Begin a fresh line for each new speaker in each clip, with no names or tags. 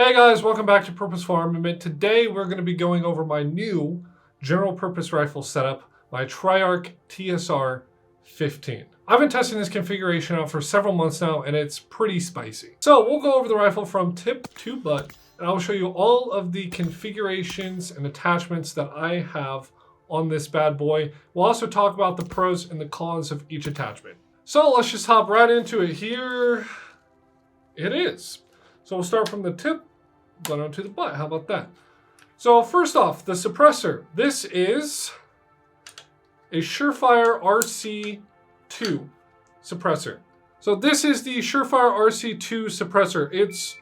Hey guys, welcome back to Purposeful Armament. Today we're going to be going over my new general purpose rifle setup, my Triarc TSR-15. I've been testing this configuration out for several months now and it's pretty spicy. So we'll go over the rifle from tip to butt and I'll show you all of the configurations and attachments that I have on this bad boy. We'll also talk about the pros and the cons of each attachment. So let's just hop right into it here. It is. So we'll start from the tip, go down to the butt. How about that? So first off, the suppressor. This is a Surefire RC2 suppressor. So this is the Surefire RC2 suppressor. It's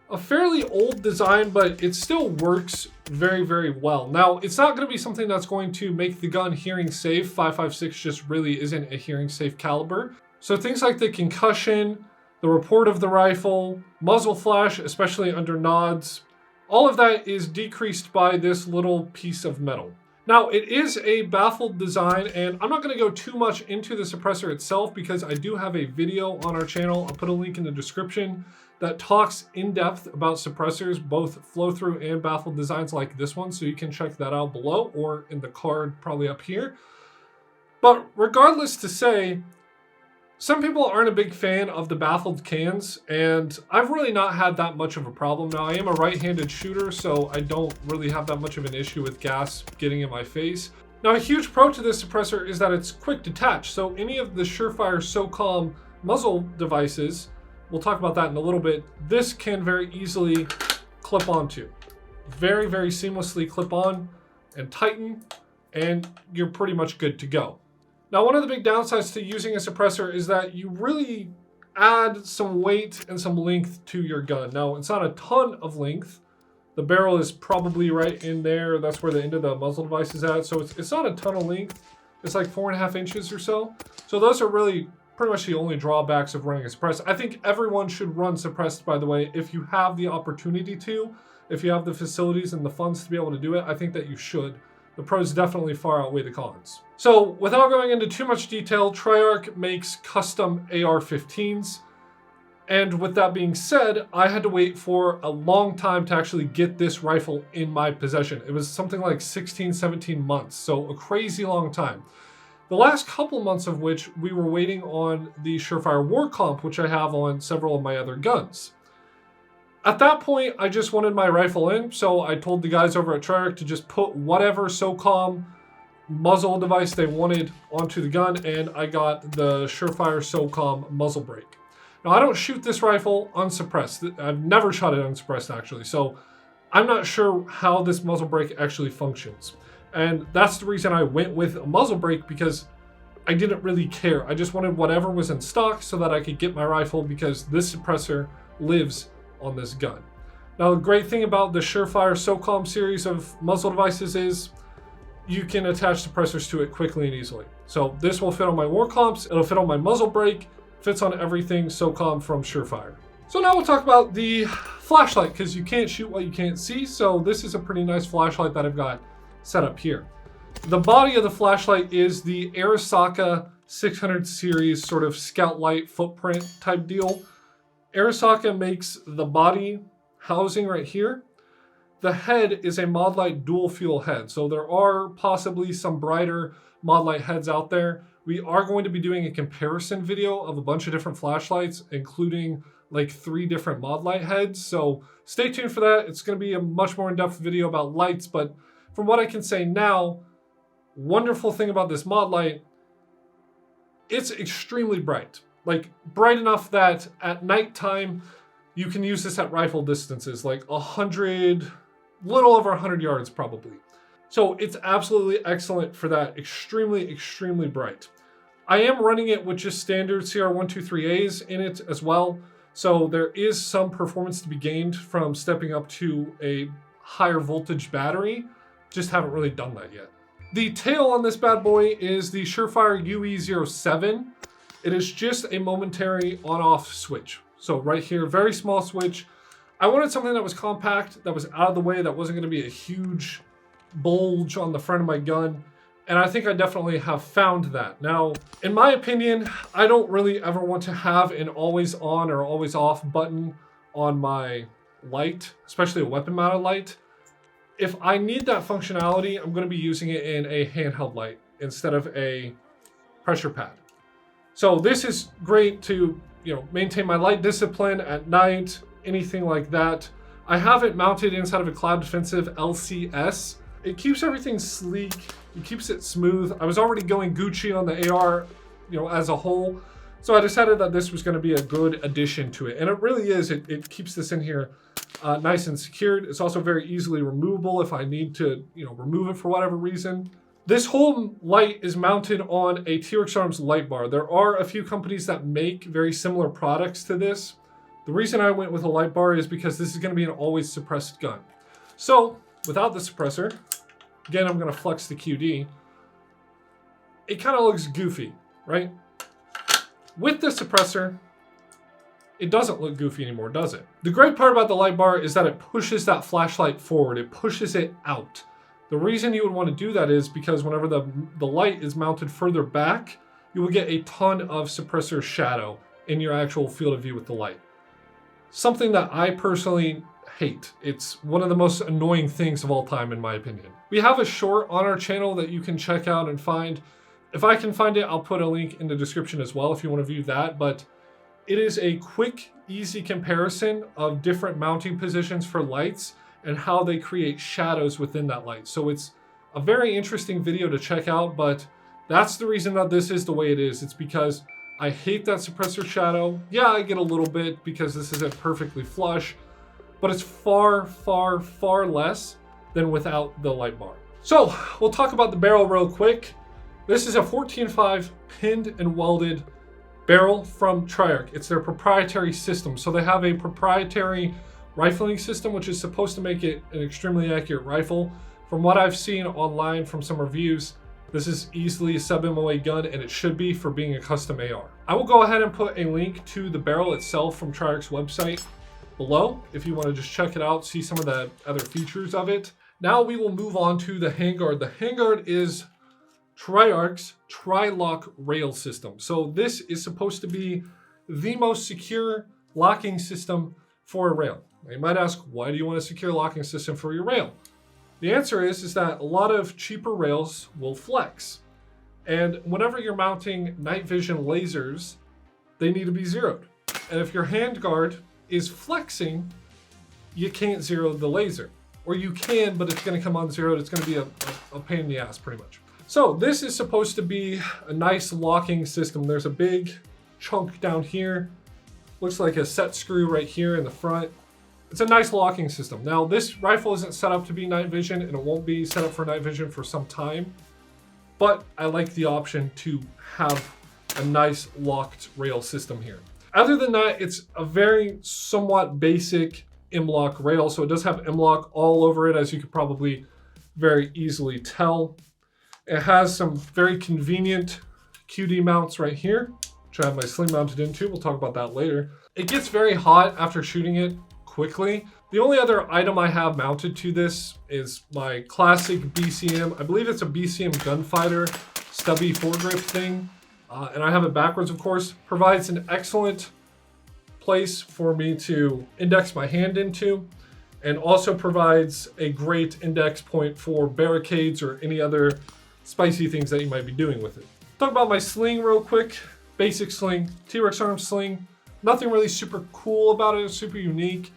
a fairly old design, but it still works very, very well. Now, it's not going to be something that's going to make the gun hearing safe. 5.56 just really isn't a hearing safe caliber. So things like the concussion, the report of the rifle, muzzle flash, especially under nods, all of that is decreased by this little piece of metal. Now, it is a baffled design, and I'm not going to go too much into the suppressor itself because I do have a video on our channel. I'll put a link in the description that talks in depth about suppressors, both flow-through and baffled designs like this one, so you can check that out below or in the card probably up here. But regardless to say, some people aren't a big fan of the baffled cans, and I've really not had that much of a problem. Now, I am a right-handed shooter, so I don't really have that much of an issue with gas getting in my face. Now, a huge pro to this suppressor is that it's quick detach, so any of the Surefire SOCOM muzzle devices, we'll talk about that in a little bit, this can very easily clip onto. Very, very seamlessly clip on and tighten, and you're pretty much good to go. Now, one of the big downsides to using a suppressor is that you really add some weight and some length to your gun. Now, it's not a ton of length. The barrel is probably right in there. That's where the end of the muzzle device is at. So it's not a ton of length. It's like 4.5 inches or so. So those are really pretty much the only drawbacks of running a suppressor. I think everyone should run suppressed, by the way, if you have the opportunity to. If you have the facilities and the funds to be able to do it, I think that you should. The pros definitely far outweigh the cons. So without going into too much detail, Triarc makes custom AR-15s. And with that being said, I had to wait for a long time to actually get this rifle in my possession. It was something like 16, 17 months, so a crazy long time. The last couple months of which we were waiting on the Surefire War Comp, which I have on several of my other guns. At that point, I just wanted my rifle in, so I told the guys over at Triarc to just put whatever SOCOM muzzle device they wanted onto the gun, and I got the Surefire SOCOM muzzle brake. Now, I don't shoot this rifle unsuppressed. I've never shot it unsuppressed, actually, so I'm not sure how this muzzle brake actually functions. And that's the reason I went with a muzzle brake, because I didn't really care. I just wanted whatever was in stock so that I could get my rifle, because this suppressor lives on this gun. Now, the great thing about the Surefire SOCOM series of muzzle devices is you can attach suppressors to it quickly and easily. So this will fit on my war comps, it'll fit on my muzzle brake, fits on everything SOCOM from Surefire. So now we'll talk about the flashlight, because you can't shoot what you can't see, so this is a pretty nice flashlight that I've got set up here. The body of the flashlight is the Arisaka 600 series sort of scout light footprint type deal. Arisaka makes the body housing right here. The head is a Mod Light dual fuel head. So there are possibly some brighter Mod Light heads out there. We are going to be doing a comparison video of a bunch of different flashlights, including like 3 different Mod Light heads. So stay tuned for that. It's going to be a much more in-depth video about lights, but from what I can say now, wonderful thing about this Mod Light, it's extremely bright. Like, bright enough that at nighttime, you can use this at rifle distances, like 100, little over 100 yards probably. So it's absolutely excellent for that. Extremely, extremely bright. I am running it with just standard CR123As in it as well. So there is some performance to be gained from stepping up to a higher voltage battery. Just haven't really done that yet. The tail on this bad boy is the Surefire UE07. It is just a momentary on-off switch. So right here, very small switch. I wanted something that was compact, that was out of the way, that wasn't going to be a huge bulge on the front of my gun. And I think I definitely have found that. Now, in my opinion, I don't really ever want to have an always on or always off button on my light, especially a weapon mounted light, if I need that functionality, I'm going to be using it in a handheld light instead of a pressure pad. So this is great to, maintain my light discipline at night, anything like that. I have it mounted inside of a Cloud Defensive LCS. It keeps everything sleek. It keeps it smooth. I was already going Gucci on the AR, as a whole. So I decided that this was going to be a good addition to it. And it really is. It keeps this in here nice and secured. It's also very easily removable if I need to, remove it for whatever reason. This whole light is mounted on a T-Rex Arms light bar. There are a few companies that make very similar products to this. The reason I went with a light bar is because this is going to be an always suppressed gun. So without the suppressor, again, I'm going to flex the QD. It kind of looks goofy, right? With the suppressor, it doesn't look goofy anymore, does it? The great part about the light bar is that it pushes that flashlight forward. It pushes it out. The reason you would want to do that is because whenever the light is mounted further back, you will get a ton of suppressor shadow in your actual field of view with the light. Something that I personally hate. It's one of the most annoying things of all time, in my opinion. We have a short on our channel that you can check out and find. If I can find it, I'll put a link in the description as well if you want to view that. But it is a quick, easy comparison of different mounting positions for lights and how they create shadows within that light. So it's a very interesting video to check out, but that's the reason that this is the way it is. It's because I hate that suppressor shadow. Yeah, I get a little bit because this isn't perfectly flush, but it's far, far, far less than without the light bar. So we'll talk about the barrel real quick. This is a 14.5 pinned and welded barrel from Triarc. It's their proprietary system. So they have a proprietary rifling system, which is supposed to make it an extremely accurate rifle. From what I've seen online from some reviews, this is easily a sub-MOA gun, and it should be for being a custom AR. I will go ahead and put a link to the barrel itself from Triarc's website below if you want to just check it out, see some of the other features of it. Now we will move on to the handguard. The handguard is Triarc's Tri-Lock rail system. So this is supposed to be the most secure locking system for a rail. Now you might ask, why do you want a secure locking system for your rail? The answer is that a lot of cheaper rails will flex. And whenever you're mounting night vision lasers, they need to be zeroed. And if your handguard is flexing, you can't zero the laser. Or you can, but it's going to come unzeroed. It's going to be a pain in the ass, pretty much. So this is supposed to be a nice locking system. There's a big chunk down here. Looks like a set screw right here in the front. It's a nice locking system. Now, this rifle isn't set up to be night vision, and it won't be set up for night vision for some time. But I like the option to have a nice locked rail system here. Other than that, it's a very somewhat basic M-LOK rail. So it does have M-LOK all over it, as you could probably very easily tell. It has some very convenient QD mounts right here, which I have my sling mounted into. We'll talk about that later. It gets very hot after shooting it quickly. The only other item I have mounted to this is my classic BCM. I believe it's a BCM gunfighter stubby foregrip thing. And I have it backwards, of course. Provides an excellent place for me to index my hand into, and also provides a great index point for barricades or any other spicy things that you might be doing with it. Talk about my sling real quick. Basic sling, T-Rex Arms sling. Nothing really super cool about it, it's super unique.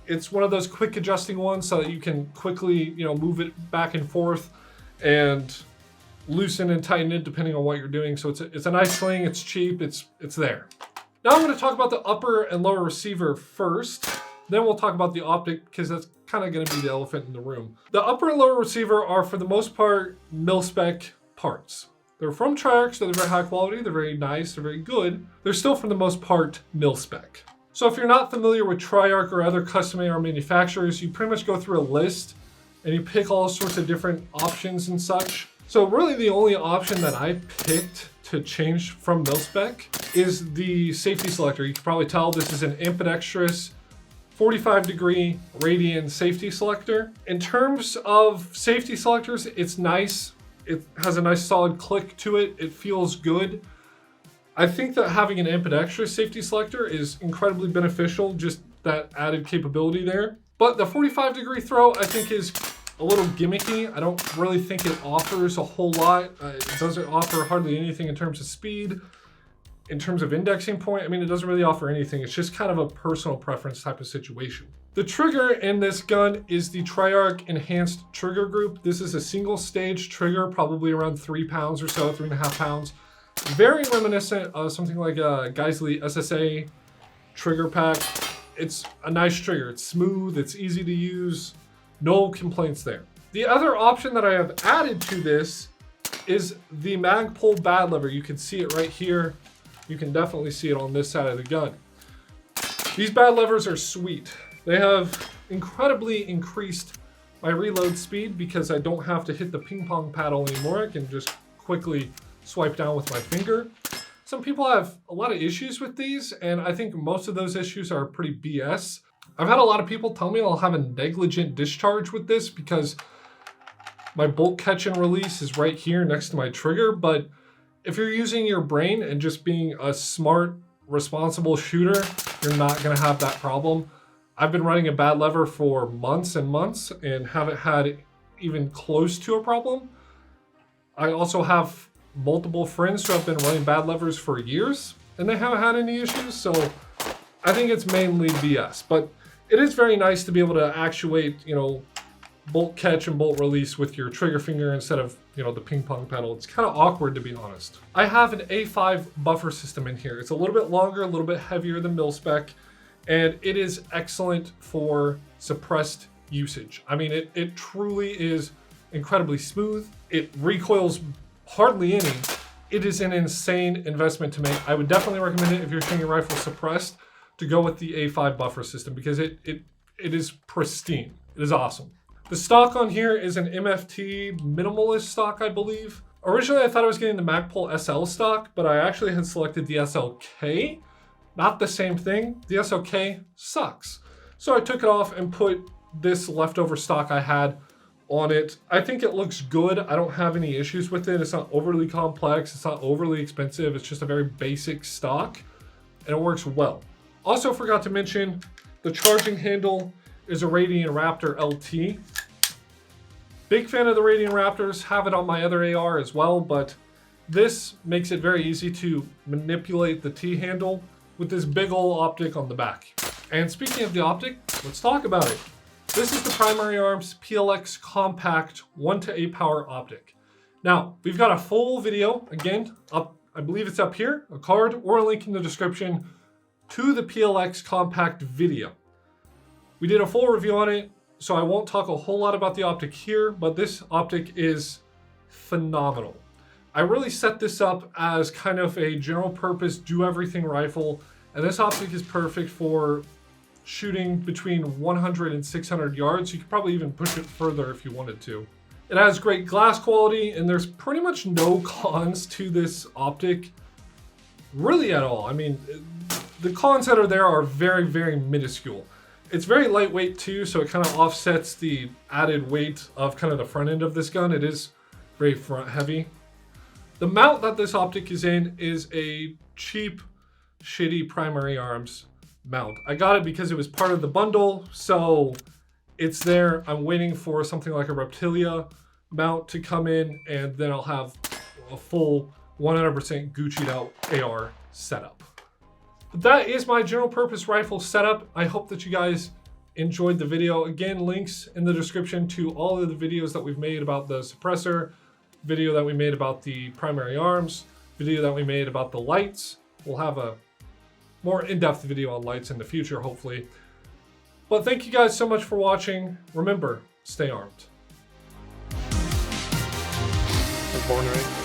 It's one of those quick adjusting ones so that you can quickly, move it back and forth and loosen and tighten it depending on what you're doing. So it's a nice sling, it's cheap, it's there. Now I'm going to talk about the upper and lower receiver first. Then we'll talk about the optic because that's kind of going to be the elephant in the room. The upper and lower receiver are for the most part mil-spec parts. They're from Triarc, so they're very high quality, they're very nice, they're very good. They're still for the most part mil-spec. So if you're not familiar with Triarc or other custom AR manufacturers, you pretty much go through a list and you pick all sorts of different options and such. So really the only option that I picked to change from mil-spec is the safety selector. You can probably tell this is an ambidextrous 45-degree radian safety selector. In terms of safety selectors, it's nice. It has a nice solid click to it. It feels good. I think that having an ambidextrous safety selector is incredibly beneficial. Just that added capability there. But the 45-degree throw, I think, is a little gimmicky. I don't really think it offers a whole lot. It doesn't offer hardly anything in terms of speed. In terms of indexing point, I mean, it doesn't really offer anything. It's just kind of a personal preference type of situation. The trigger in this gun is the Triarc Enhanced Trigger Group. This is a single stage trigger, probably around 3 pounds or so, 3.5 pounds. Very reminiscent of something like a Geisley SSA trigger pack. It's a nice trigger. It's smooth, it's easy to use. No complaints there. The other option that I have added to this is the Magpul bad lever. You can see it right here. You can definitely see it on this side of the gun. These bad levers are sweet. They have incredibly increased my reload speed because I don't have to hit the ping pong paddle anymore. I can just quickly swipe down with my finger. Some people have a lot of issues with these, and I think most of those issues are pretty BS. I've had a lot of people tell me I'll have a negligent discharge with this because my bolt catch and release is right here next to my trigger, but if you're using your brain and just being a smart, responsible shooter, you're not gonna have that problem. I've been running a bad lever for months and months and haven't had even close to a problem. I also have multiple friends who have been running bad levers for years and they haven't had any issues, so I think it's mainly BS. But it is very nice to be able to actuate, you know, bolt catch and bolt release with your trigger finger instead of, you know, the ping pong pedal. It's kind of awkward, to be honest. I have an A5 buffer system in here. It's a little bit longer, a little bit heavier than mil spec, and it is excellent for suppressed usage. I mean, it truly is incredibly smooth. It recoils hardly any. It is an insane investment to make. I would definitely recommend it if you're shooting your rifle suppressed to go with the A5 buffer system because it is pristine. It is awesome. The stock on here is an MFT minimalist stock, I believe. Originally, I thought I was getting the Magpul SL stock, but I actually had selected the SLK. Not the same thing. The SLK sucks. So I took it off and put this leftover stock I had on it. I think it looks good. I don't have any issues with it. It's not overly complex. It's not overly expensive. It's just a very basic stock and it works well. Also forgot to mention the charging handle is a Radiant Raptor LT. Big fan of the Radiant Raptors, have it on my other AR as well, but this makes it very easy to manipulate the T-handle with this big ol' optic on the back. And speaking of the optic, let's talk about it. This is the Primary Arms PLX Compact 1-to-8 power optic. Now, we've got a full video, again, up, I believe it's up here, a card or a link in the description to the PLX Compact video. We did a full review on it, so I won't talk a whole lot about the optic here, but this optic is phenomenal. I really set this up as kind of a general purpose, do everything rifle, and this optic is perfect for shooting between 100 and 600 yards. You could probably even push it further if you wanted to. It has great glass quality, and there's pretty much no cons to this optic, really at all. I mean, the cons that are there are very, very minuscule. It's very lightweight too, so it kind of offsets the added weight of kind of the front end of this gun. It is very front heavy. The mount that this optic is in is a cheap, shitty Primary Arms mount. I got it because it was part of the bundle, so it's there. I'm waiting for something like a Reptilia mount to come in, and then I'll have a full 100% Gucci'd out AR setup. But that is my general purpose rifle setup. I hope that you guys enjoyed the video. Again, links in the description to all of the videos that we've made about the suppressor, video that we made about the Primary Arms, video that we made about the lights. We'll have a more in-depth video on lights in the future, hopefully. But thank you guys so much for watching. Remember, stay armed.
Born right.